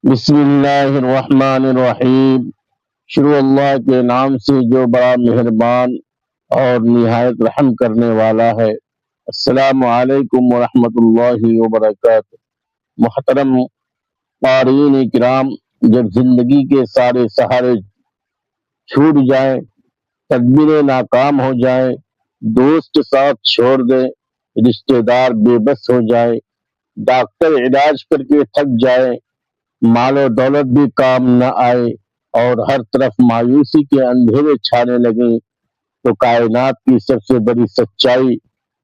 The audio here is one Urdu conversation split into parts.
بسم اللہ الرحمن الرحیم۔ شروع اللہ کے نام سے جو بڑا مہربان اور نہایت رحم کرنے والا ہے۔ السلام علیکم ورحمۃ اللہ وبرکاتہ۔ محترم قارئین کرام، جب زندگی کے سارے سہارے چھوٹ جائیں، تدبیریں ناکام ہو جائیں، دوست ساتھ چھوڑ دیں، رشتہ دار بے بس ہو جائے، ڈاکٹر علاج کر کے تھک جائے، مال و دولت بھی کام نہ آئے اور ہر طرف مایوسی کے اندھیرے چھانے لگیں، تو کائنات کی سب سے بڑی سچائی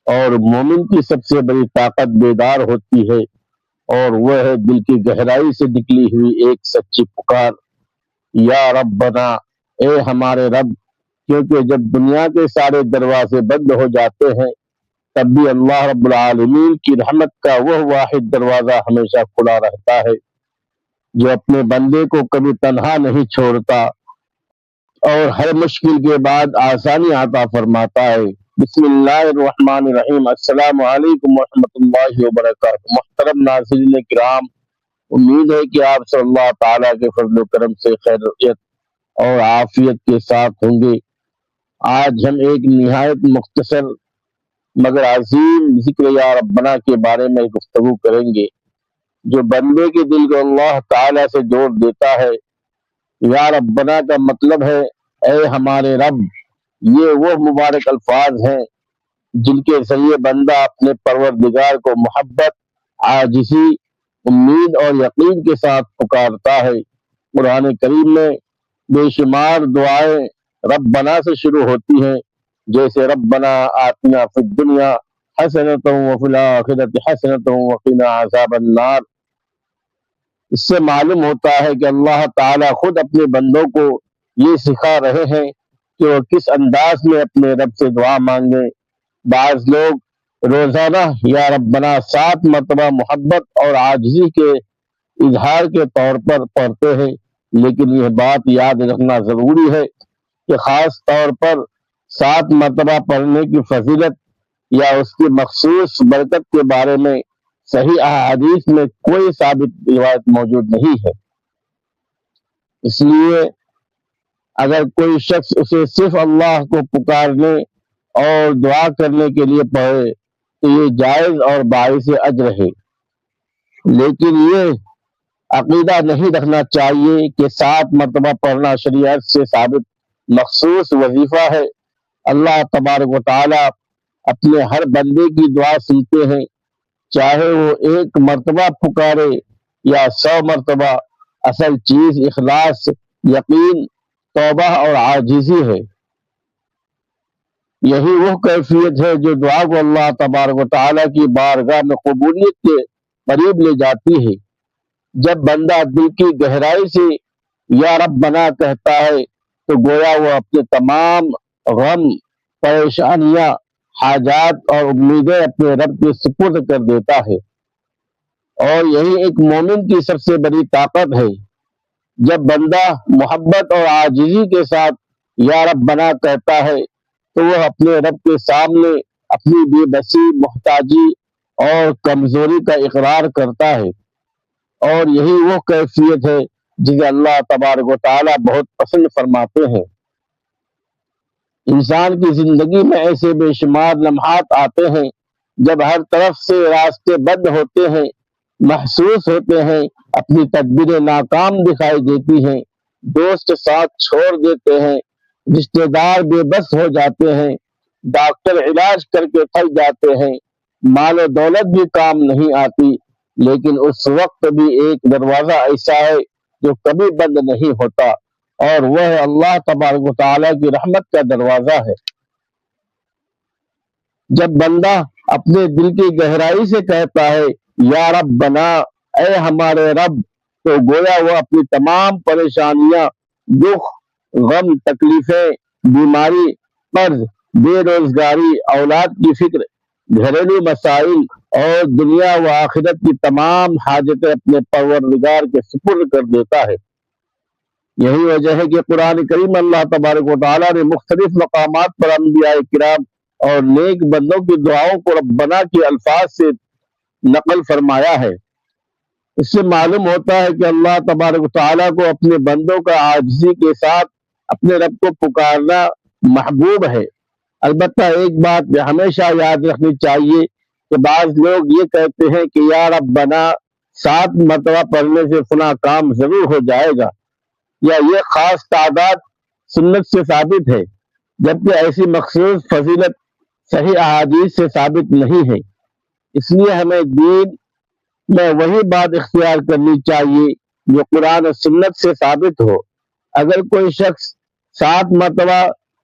اور مومن کی سب سے بڑی طاقت بیدار ہوتی ہے، اور وہ ہے دل کی گہرائی سے نکلی ہوئی ایک سچی پکار، یا ربنا، اے ہمارے رب۔ کیونکہ جب دنیا کے سارے دروازے بند ہو جاتے ہیں، تب بھی اللہ رب العالمین کی رحمت کا وہ واحد دروازہ ہمیشہ کھلا رہتا ہے، جو اپنے بندے کو کبھی تنہا نہیں چھوڑتا اور ہر مشکل کے بعد آسانی عطا فرماتا ہے۔ بسم اللہ الرحمن الرحیم۔ السلام علیکم ورحمۃ اللہ وبرکاتہ۔ محترم ناظرین کرام، امید ہے کہ آپ صلی اللہ تعالیٰ کے فضل و کرم سے خیریت اور عافیت کے ساتھ ہوں گے۔ آج ہم ایک نہایت مختصر مگر عظیم ذکر یا ربنا کے بارے میں گفتگو کریں گے، جو بندے کے دل کو اللہ تعالیٰ سے جوڑ دیتا ہے۔ یا ربنا کا مطلب ہے اے ہمارے رب۔ یہ وہ مبارک الفاظ ہیں جن کے ذریعے بندہ اپنے پروردگار کو محبت، عاجزی، امید اور یقین کے ساتھ پکارتا ہے۔ قرآن کریم میں بے شمار دعائیں ربنا سے شروع ہوتی ہیں، جیسے ربنا آتنا فی الدنیا حسنۃ وفی الآخرۃ حسنۃ وقنا عذاب النار۔ اس سے معلوم ہوتا ہے کہ اللہ تعالیٰ خود اپنے بندوں کو یہ سکھا رہے ہیں کہ وہ کس انداز میں اپنے رب سے دعا مانگیں۔ بعض لوگ روزانہ یا ربنا 7 مرتبہ محبت اور عاجزی کے اظہار کے طور پر پڑھتے ہیں، لیکن یہ بات یاد رکھنا ضروری ہے کہ خاص طور پر 7 مرتبہ پڑھنے کی فضیلت یا اس کی مخصوص برکت کے بارے میں صحیح احادیث میں کوئی ثابت روایت موجود نہیں ہے۔ اس لیے اگر کوئی شخص اسے صرف اللہ کو پکارنے اور دعا کرنے کے لیے پڑھے تو یہ جائز اور باعث اجر ہے، لیکن یہ عقیدہ نہیں رکھنا چاہیے کہ 7 مرتبہ پڑھنا شریعت سے ثابت مخصوص وظیفہ ہے۔ اللہ تبارک و تعالی اپنے ہر بندے کی دعا سنتے ہیں، چاہے وہ 1 مرتبہ پکارے یا 100 مرتبہ۔ اصل چیز اخلاص، یقین، توبہ اور عاجزی ہے۔ یہی وہ کیفیت ہے جو دعا کو اللہ تبارک و تعالیٰ کی بارگاہ میں قبولیت کے قریب لے جاتی ہے۔ جب بندہ دل کی گہرائی سے یا ربنا کہتا ہے تو گویا وہ اپنے تمام غم، پریشانیاں، حاجات اور امیدیں اپنے رب کے سپرد کر دیتا ہے، اور یہی ایک مومن کی سب سے بڑی طاقت ہے۔ جب بندہ محبت اور عاجزی کے ساتھ یا ربنا کہتا ہے تو وہ اپنے رب کے سامنے اپنی بے بسی، محتاجی اور کمزوری کا اقرار کرتا ہے، اور یہی وہ کیفیت ہے جسے اللہ تبارک و تعالیٰ بہت پسند فرماتے ہیں۔ انسان کی زندگی میں ایسے بے شمار لمحات آتے ہیں جب ہر طرف سے راستے بند ہوتے ہیں، محسوس ہوتے ہیں اپنی تدبیریں ناکام دکھائی دیتی ہیں، دوست ساتھ چھوڑ دیتے ہیں، رشتہ دار بے بس ہو جاتے ہیں، ڈاکٹر علاج کر کے تھک جاتے ہیں، مال و دولت بھی کام نہیں آتی، لیکن اس وقت بھی ایک دروازہ ایسا ہے جو کبھی بند نہیں ہوتا، اور وہ ہے اللہ تبارک و تعالیٰ کی رحمت کا دروازہ ہے۔ جب بندہ اپنے دل کی گہرائی سے کہتا ہے یا ربنا، اے ہمارے رب، تو گویا وہ اپنی تمام پریشانیاں، دکھ، غم، تکلیفیں، بیماری، قرض، بے روزگاری، اولاد کی فکر، گھریلو مسائل اور دنیا و آخرت کی تمام حاجتیں اپنے پروردگار کے سپرد کر دیتا ہے۔ یہی وجہ ہے کہ قرآن کریم اللہ تبارک و تعالیٰ نے مختلف مقامات پر انبیاء کرام اور نیک بندوں کی دعاؤں کو ربنا کے الفاظ سے نقل فرمایا ہے۔ اس سے معلوم ہوتا ہے کہ اللہ تبارک و تعالیٰ کو اپنے بندوں کا عاجزی کے ساتھ اپنے رب کو پکارنا محبوب ہے۔ البتہ ایک بات ہمیشہ یاد رکھنی چاہیے کہ بعض لوگ یہ کہتے ہیں کہ یا ربنا 7 مرتبہ پڑھنے سے فلاں کام ضرور ہو جائے گا، یا یہ خاص تعداد سنت سے ثابت ہے، جبکہ ایسی مخصوص فضیلت صحیح احادیث سے ثابت نہیں ہے۔ اس لیے ہمیں دین میں وہی بات اختیار کرنی چاہیے جو قرآن و سنت سے ثابت ہو۔ اگر کوئی شخص 7 مرتبہ،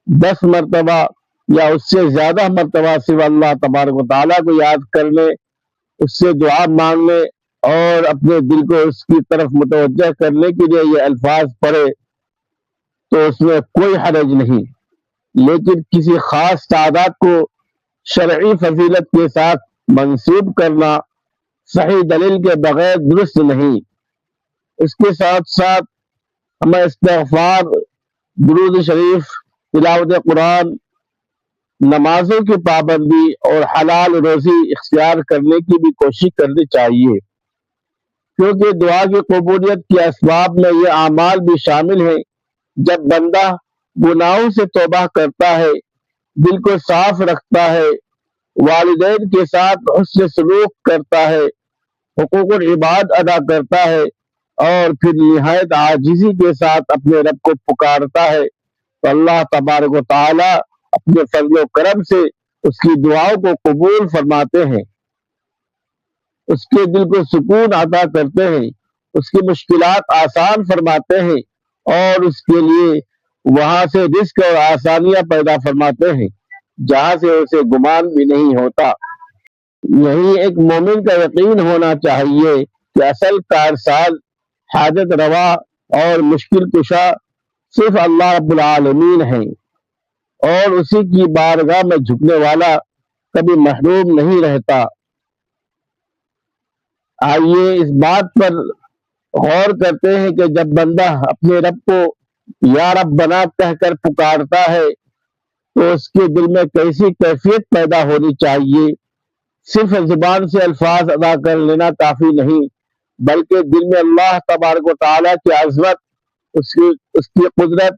10 مرتبہ یا اس سے زیادہ مرتبہ صرف اللہ تبارک و تعالیٰ کو یاد کرنے، اس سے دعا مانگنے اور اپنے دل کو اس کی طرف متوجہ کرنے کے لیے یہ الفاظ پڑھے تو اس میں کوئی حرج نہیں، لیکن کسی خاص تعداد کو شرعی فضیلت کے ساتھ منسوب کرنا صحیح دلیل کے بغیر درست نہیں۔ اس کے ساتھ ساتھ ہمیں استغفار، درود شریف، تلاوت قرآن، نمازوں کی پابندی اور حلال روزی اختیار کرنے کی بھی کوشش کرنی چاہیے، کیونکہ دعا کی قبولیت کے اسباب میں یہ اعمال بھی شامل ہیں۔ جب بندہ گناہوں سے توبہ کرتا ہے، دل کو صاف رکھتا ہے، والدین کے ساتھ حسن سلوک کرتا ہے، حقوق العباد ادا کرتا ہے اور پھر نہایت عاجزی کے ساتھ اپنے رب کو پکارتا ہے، تو اللہ تبارک و تعالی اپنے فضل و کرم سے اس کی دعاؤں کو قبول فرماتے ہیں، اس کے دل کو سکون عطا کرتے ہیں، اس کی مشکلات آسان فرماتے ہیں اور اس کے لیے وہاں سے رزق اور آسانیاں پیدا فرماتے ہیں جہاں سے اسے گمان بھی نہیں ہوتا۔ یہی ایک مومن کا یقین ہونا چاہیے کہ اصل کارساز، حاجت روا اور مشکل کشا صرف اللہ رب العالمین ہیں، اور اسی کی بارگاہ میں جھکنے والا کبھی محروم نہیں رہتا۔ آئیے اس بات پر غور کرتے ہیں کہ جب بندہ اپنے رب کو یا رب بنا کہہ کر پکارتا ہے تو اس کے دل میں کیسی کیفیت پیدا ہونی چاہیے۔ صرف زبان سے الفاظ ادا کر لینا کافی نہیں، بلکہ دل میں اللہ تبارک و تعالیٰ کی عظمت، اس کی قدرت،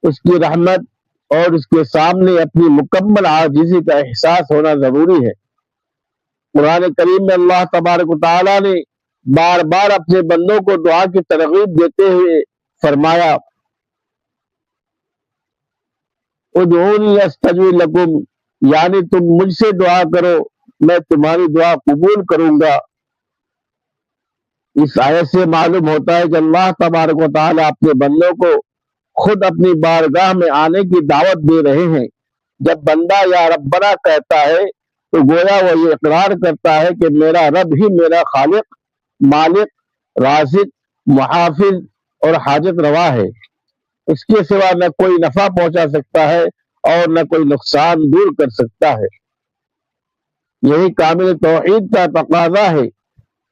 اس کی رحمت اور اس کے سامنے اپنی مکمل عاجزی کا احساس ہونا ضروری ہے۔ قرآن کریم میں اللہ تبارک و تعالیٰ نے بار بار اپنے بندوں کو دعا کی ترغیب دیتے ہوئے فرمایا، ادعونی استجب لکم، یعنی تم مجھ سے دعا کرو، میں تمہاری دعا قبول کروں گا۔ اس آیت سے معلوم ہوتا ہے کہ اللہ تبارک و تعالیٰ اپنے بندوں کو خود اپنی بارگاہ میں آنے کی دعوت دے رہے ہیں۔ جب بندہ یا ربنا کہتا ہے تو گویا وہ یہ اقرار کرتا ہے کہ میرا رب ہی میرا خالق، مالک، رازق، محافظ اور حاجت روا ہے، اس کے سوا نہ کوئی نفع پہنچا سکتا ہے اور نہ کوئی نقصان دور کر سکتا ہے۔ یہی کامل توحید کا تقاضا ہے۔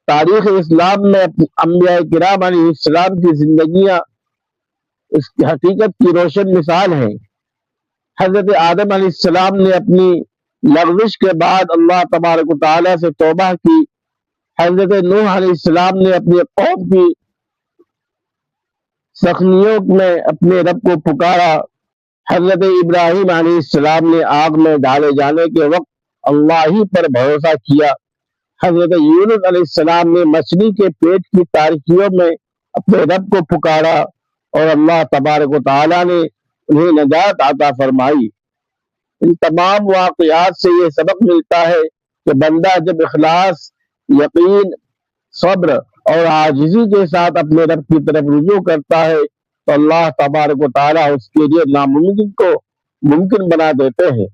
تاریخ اسلام میں انبیاء کرام علیہ السلام کی زندگیاں اس کی حقیقت کی روشن مثال ہیں۔ حضرت آدم علیہ السلام نے اپنی لغزش کے بعد اللہ تبارک و تعالیٰ سے توبہ کی۔ حضرت نوح علیہ السلام نے اپنی قوم کی سخنیوں میں اپنے رب کو پکارا۔ حضرت ابراہیم علیہ السلام نے آگ میں ڈالے جانے کے وقت اللہ ہی پر بھروسہ کیا۔ حضرت یونس علیہ السلام نے مچھلی کے پیٹ کی تاریکیوں میں اپنے رب کو پکارا اور اللہ تبارک و تعالیٰ نے انہیں نجات عطا فرمائی۔ ان تمام واقعات سے یہ سبق ملتا ہے کہ بندہ جب اخلاص، یقین، صبر اور عاجزی کے ساتھ اپنے رب کی طرف رجوع کرتا ہے تو اللہ تبارک و تعالیٰ اس کے لیے ناممکن کو ممکن بنا دیتے ہیں۔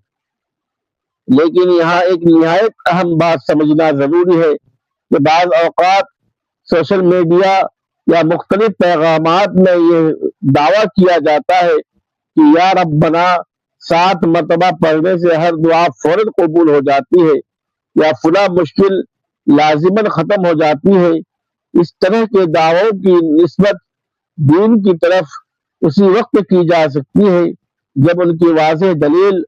لیکن یہاں ایک نہایت اہم بات سمجھنا ضروری ہے کہ بعض اوقات سوشل میڈیا یا مختلف پیغامات میں یہ دعویٰ کیا جاتا ہے کہ یا ربنا 7 مرتبہ پڑھنے سے ہر دعا فوراً قبول ہو جاتی ہے یا فلاں مشکل لازماً ختم ہو جاتی ہے۔ اس طرح کے دعووں کی نسبت دین کی طرف اسی وقت کی جا سکتی ہے جب ان کی واضح دلیل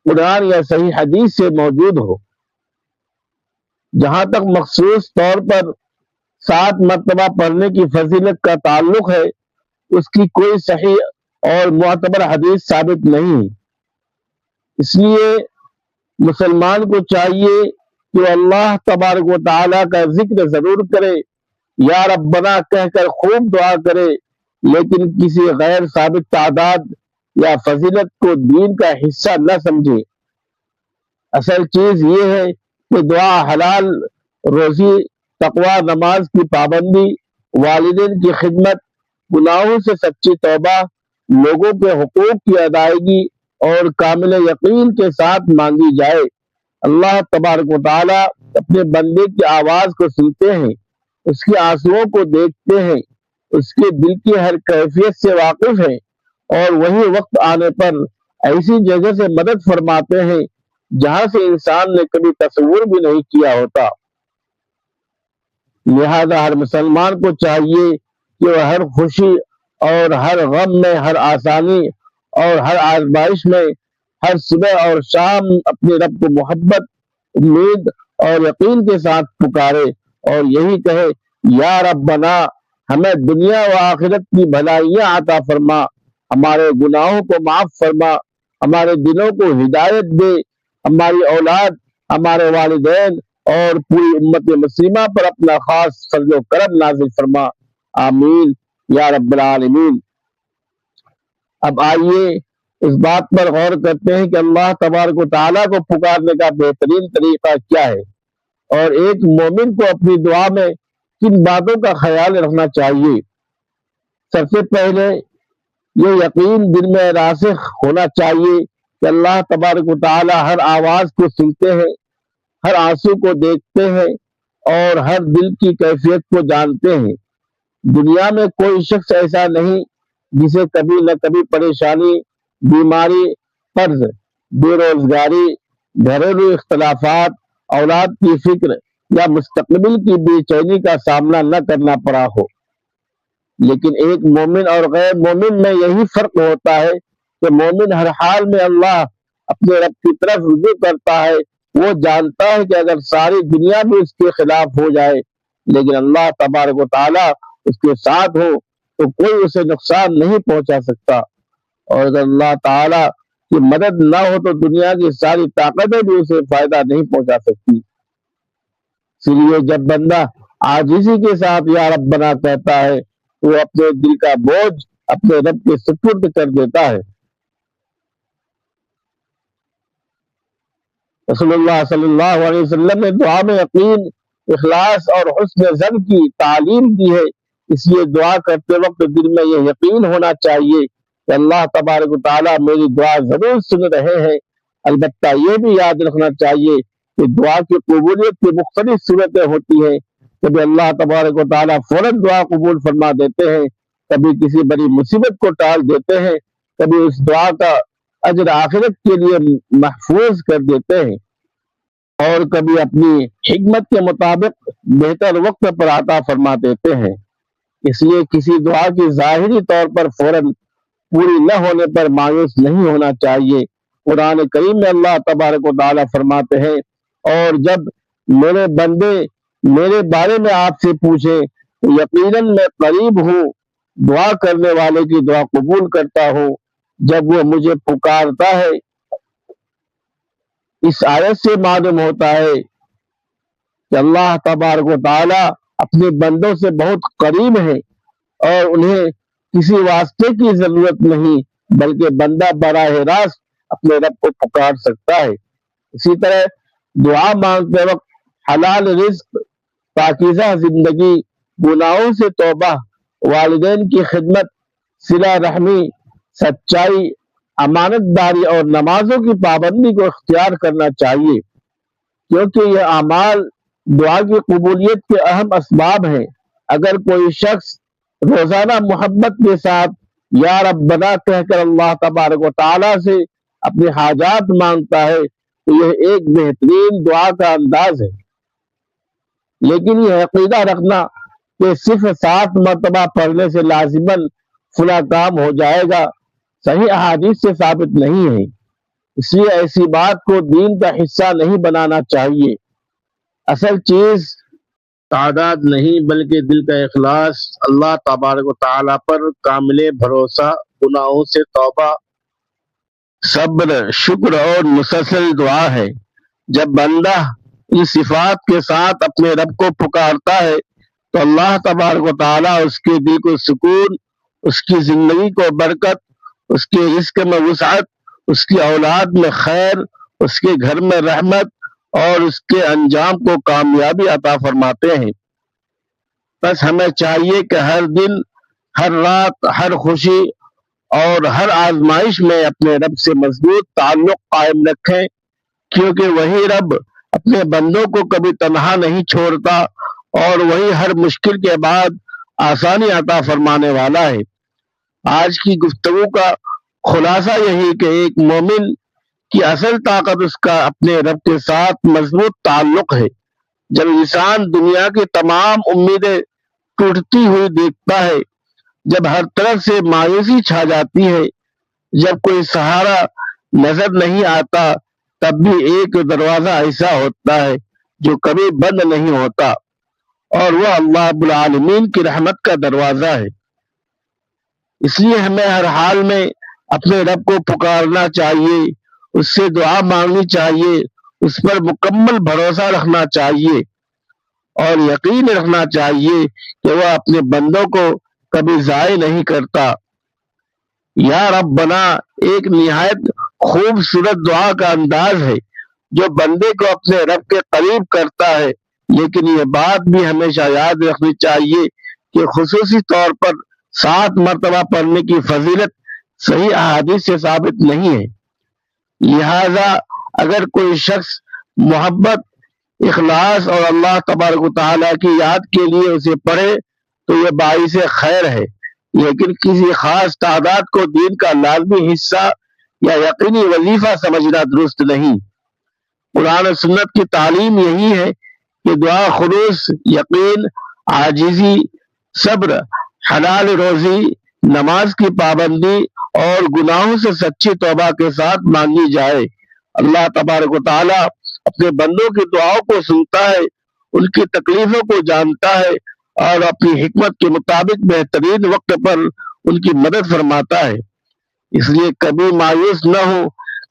قرآن یا صحیح حدیث سے موجود ہو۔ جہاں تک مخصوص طور پر 7 مرتبہ پڑھنے کی فضیلت کا تعلق ہے، اس کی کوئی صحیح اور معتبر حدیث ثابت نہیں ہے۔ اس لیے مسلمان کو چاہیے کہ وہ اللہ تبارک و تعالیٰ کا ذکر ضرور کرے، یا ربنا کہہ کر خوب دعا کرے، لیکن کسی غیر ثابت تعداد یا فضیلت کو دین کا حصہ نہ سمجھے۔ اصل چیز یہ ہے کہ دعا، حلال روزی، تقوی، نماز کی پابندی، والدین کی خدمت، گناہوں سے سچی توبہ، لوگوں کے حقوق کی ادائیگی اور کامل یقین کے ساتھ مانگی جائے۔ اللہ تبارک و تعالیٰ اپنے بندے کی آواز کو سنتے ہیں، اس کے آنسوؤں کو دیکھتے ہیں، اس کے دل کی ہر کیفیت سے واقف ہیں، اور وہی وقت آنے پر ایسی جگہ سے مدد فرماتے ہیں جہاں سے انسان نے کبھی تصور بھی نہیں کیا ہوتا۔ لہذا ہر مسلمان کو چاہیے کہ وہ ہر خوشی اور ہر غم میں، ہر آسانی اور ہر آزمائش میں، ہر صبح اور شام اپنے رب کو محبت، امید اور یقین کے ساتھ پکارے اور یہی کہے، یا ربنا ہمیں دنیا و آخرت کی بھلائیاں عطا فرما، ہمارے گناہوں کو معاف فرما، ہمارے دلوں کو ہدایت دے، ہماری اولاد، ہمارے والدین اور پوری امت مسلمہ پر اپنا خاص فضل و کرم نازل فرما، آمین یا رب العالمین۔ اب آئیے اس بات پر غور کرتے ہیں کہ اللہ تبارک و تعالیٰ کو پکارنے کا بہترین طریقہ کیا ہے، اور ایک مومن کو اپنی دعا میں کن باتوں کا خیال رکھنا چاہیے۔ سب سے پہلے یہ یقین دل میں راسخ ہونا چاہیے کہ اللہ تبارک و تعالیٰ ہر آواز کو سنتے ہیں، ہر آنسو کو دیکھتے ہیں اور ہر دل کی کیفیت کو جانتے ہیں۔ دنیا میں کوئی شخص ایسا نہیں جسے کبھی نہ کبھی پریشانی، بیماری، قرض، بے روزگاری، گھریلو اختلافات، اولاد کی فکر یا مستقبل کی بے چینی کا سامنا نہ کرنا پڑا ہو۔ لیکن ایک مومن اور غیر مومن میں یہی فرق ہوتا ہے کہ مومن ہر حال میں اللہ اپنے رب کی طرف رجوع کرتا ہے۔ وہ جانتا ہے کہ اگر ساری دنیا بھی اس کے خلاف ہو جائے لیکن اللہ تبارک و تعالیٰ اس کے ساتھ ہو تو کوئی اسے نقصان نہیں پہنچا سکتا، اور اگر اللہ تعالیٰ کی مدد نہ ہو تو دنیا کی ساری طاقتیں بھی اسے فائدہ نہیں پہنچا سکتی۔ اسی لیے جب بندہ عاجزی کے ساتھ یا ربنا کہتا ہے تو وہ اپنے دل کا بوجھ اپنے رب کے سپرد کر دیتا ہے۔ رسول اللہ صلی اللہ علیہ وسلم نے دعا میں یقین، اخلاص اور حسن ظن کی تعلیم دی ہے، اس لیے دعا کرتے وقت دل میں یہ یقین ہونا چاہیے کہ اللہ تبارک و تعالیٰ میری دعا ضرور سن رہے ہیں۔ البتہ یہ بھی یاد رکھنا چاہیے کہ دعا کی قبولیت کی مختلف صورتیں ہوتی ہیں۔ کبھی اللہ تبارک و تعالیٰ فوراً دعا قبول فرما دیتے ہیں، کبھی کسی بڑی مصیبت کو ٹال دیتے ہیں، کبھی اس دعا کا اجر آخرت کے لیے محفوظ کر دیتے ہیں، اور کبھی اپنی حکمت کے مطابق بہتر وقت پر عطا فرما دیتے ہیں۔ اس لیے کسی دعا کی ظاہری طور پر فوراً پوری نہ ہونے پر مایوس نہیں ہونا چاہیے۔ قرآن کریم میں اللہ تبارک و تعالیٰ فرماتے ہیں، اور جب میرے بندے میرے بارے میں آپ سے پوچھیں تو یقیناً میں قریب ہوں، دعا کرنے والے کی دعا قبول کرتا ہوں جب وہ مجھے پکارتا ہے۔ اس آیت سے معلوم ہوتا ہے کہ اللہ تبارک و تعالیٰ اپنے بندوں سے بہت قریب ہے اور انہیں کسی واسطے کی ضرورت نہیں، بلکہ بندہ براہ راست اپنے رب کو پکار سکتا ہے۔ اسی طرح دعا مانگتے وقت حلال رزق، پاکیزہ زندگی، گناہوں سے توبہ، والدین کی خدمت، صلہ رحمی، سچائی، امانت داری اور نمازوں کی پابندی کو اختیار کرنا چاہیے، کیونکہ یہ اعمال دعا کی قبولیت کے اہم اسباب ہیں۔ اگر کوئی شخص روزانہ محبت کے ساتھ یا ربنا کہہ کر اللہ تبارک و تعالیٰ سے اپنی حاجات مانگتا ہے تو یہ ایک بہترین دعا کا انداز ہے۔ لیکن یہ عقیدہ رکھنا کہ صرف 7 مرتبہ پڑھنے سے لازماً فلاں کام ہو جائے گا، صحیح احادیث سے ثابت نہیں ہے۔ اس لیے ایسی بات کو دین کا حصہ نہیں بنانا چاہیے۔ اصل چیز تعداد نہیں بلکہ دل کا اخلاص، اللہ تبارک و تعالیٰ پر کامل بھروسہ، گناہوں سے توبہ، صبر، شکر اور مسلسل دعا ہے۔ جب بندہ ان صفات کے ساتھ اپنے رب کو پکارتا ہے تو اللہ تبارک و تعالیٰ اس کے دل کو سکون، اس کی زندگی کو برکت، اس کے رزق میں وسعت، اس کی اولاد میں خیر، اس کے گھر میں رحمت اور اس کے انجام کو کامیابی عطا فرماتے ہیں۔ بس ہمیں چاہیے کہ ہر دن، ہر رات، ہر خوشی اور ہر آزمائش میں اپنے رب سے مضبوط تعلق قائم رکھیں، کیونکہ وہی رب اپنے بندوں کو کبھی تنہا نہیں چھوڑتا اور وہی ہر مشکل کے بعد آسانی عطا فرمانے والا ہے۔ آج کی گفتگو کا خلاصہ یہی کہ ایک مومن کی اصل طاقت اس کا اپنے رب کے ساتھ مضبوط تعلق ہے۔ جب انسان دنیا کی تمام امیدیں ٹوٹتی ہوئی دیکھتا ہے، جب ہر طرف سے مایوسی چھا جاتی ہے، جب کوئی سہارا نظر نہیں آتا، تب بھی ایک دروازہ ایسا ہوتا ہے جو کبھی بند نہیں ہوتا، اور وہ اللہ رب العالمین کی رحمت کا دروازہ ہے۔ اس لیے ہمیں ہر حال میں اپنے رب کو پکارنا چاہیے، اس سے دعا مانگنی چاہیے، اس پر مکمل بھروسہ رکھنا چاہیے اور یقین رکھنا چاہیے کہ وہ اپنے بندوں کو کبھی ضائع نہیں کرتا۔ یا ربنا ایک نہایت خوبصورت دعا کا انداز ہے جو بندے کو اپنے رب کے قریب کرتا ہے، لیکن یہ بات بھی ہمیشہ یاد رکھنی چاہیے کہ خصوصی طور پر 7 مرتبہ پڑھنے کی فضیلت صحیح احادیث سے ثابت نہیں ہے۔ لہذا اگر کوئی شخص محبت، اخلاص اور اللہ تبارک و تعالیٰ کی یاد کے لیے اسے پڑھے تو یہ باعث خیر ہے، لیکن کسی خاص تعداد کو دین کا لازمی حصہ یا یقینی وظیفہ سمجھنا درست نہیں۔ قرآن و سنت کی تعلیم یہی ہے کہ دعا خلوص، یقین، عاجزی، صبر، حلال روزی، نماز کی پابندی اور گناہوں سے سچی توبہ کے ساتھ مانگی جائے۔ اللہ تبارک و تعالیٰ اپنے بندوں کی دعاؤں کو سنتا ہے، ان کی تکلیفوں کو جانتا ہے اور اپنی حکمت کے مطابق بہترین وقت پر ان کی مدد فرماتا ہے۔ اس لیے کبھی مایوس نہ ہو،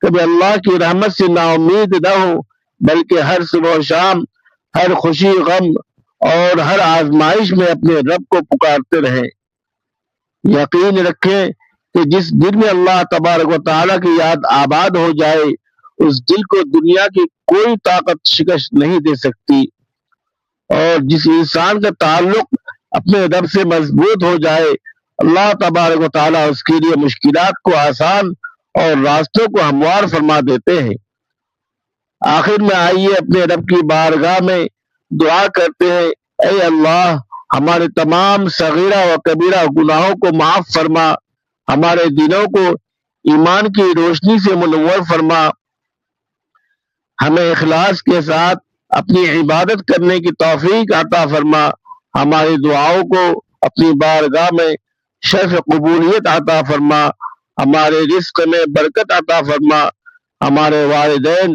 کبھی اللہ کی رحمت سے نا امید نہ ہو، بلکہ ہر صبح و شام، ہر خوشی، غم اور ہر آزمائش میں اپنے رب کو پکارتے رہیں۔ یقین رکھیں کہ جس دل میں اللہ تبارک و تعالیٰ کی یاد آباد ہو جائے، اس دل کو دنیا کی کوئی طاقت شکست نہیں دے سکتی، اور جس انسان کا تعلق اپنے رب سے مضبوط ہو جائے، اللہ تبارک و تعالیٰ اس کے لیے مشکلات کو آسان اور راستوں کو ہموار فرما دیتے ہیں۔ آخر میں آئیے اپنے رب کی بارگاہ میں دعا کرتے ہیں، اے اللہ ہمارے تمام صغیرہ و کبیرہ گناہوں کو معاف فرما، ہمارے دلوں کو ایمان کی روشنی سے منور فرما، ہمیں اخلاص کے ساتھ اپنی عبادت کرنے کی توفیق عطا فرما، ہماری دعاؤں کو اپنی بارگاہ میں شرف قبولیت عطا فرما، ہمارے رزق میں برکت عطا فرما، ہمارے والدین،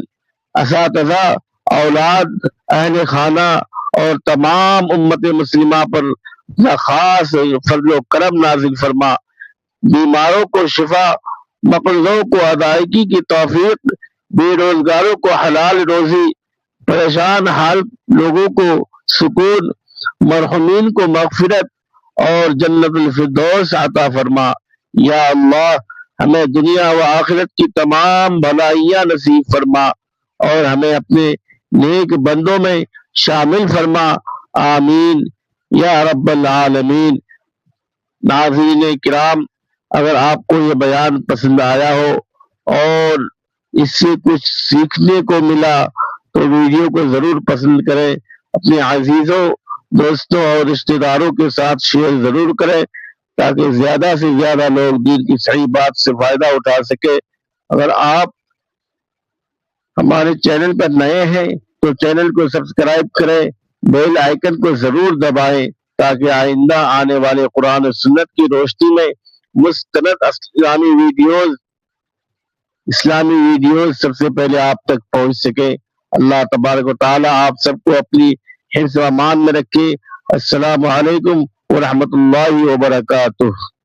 اساتذہ، اولاد، اہل خانہ اور تمام امت مسلمہ پر اپنا خاص فضل و کرم نازل فرما، بیماروں کو شفا، مقروضوں کو ادائیگی کی توفیق، بے روزگاروں کو حلال روزی، پریشان حال لوگوں کو سکون، مرحومین کو مغفرت اور جنت الفردوس عطا فرما۔ یا اللہ ہمیں دنیا و آخرت کی تمام بھلائیاں نصیب فرما اور ہمیں اپنے نیک بندوں میں شامل فرما، آمین یا رب العالمین۔ ناظرین کرام، اگر آپ کو یہ بیان پسند آیا ہو اور اس سے کچھ سیکھنے کو ملا تو ویڈیو کو ضرور پسند کریں، اپنے عزیزوں، دوستوں اور رشتہ داروں کے ساتھ شیئر ضرور کریں تاکہ زیادہ سے زیادہ لوگ دین کی صحیح بات سے فائدہ اٹھا سکے۔ اگر آپ ہمارے چینل پر نئے ہیں تو چینل کو سبسکرائب کریں، بیل آئیکن کو ضرور دبائیں تاکہ آئندہ آنے والے قرآن و سنت کی روشنی میں مستند اسلامی ویڈیوز سب سے پہلے آپ تک پہنچ سکے۔ اللہ تبارک و تعالی آپ سب کو اپنی حفظ و امان میں رکھے۔ السلام علیکم ورحمۃ اللہ وبرکاتہ۔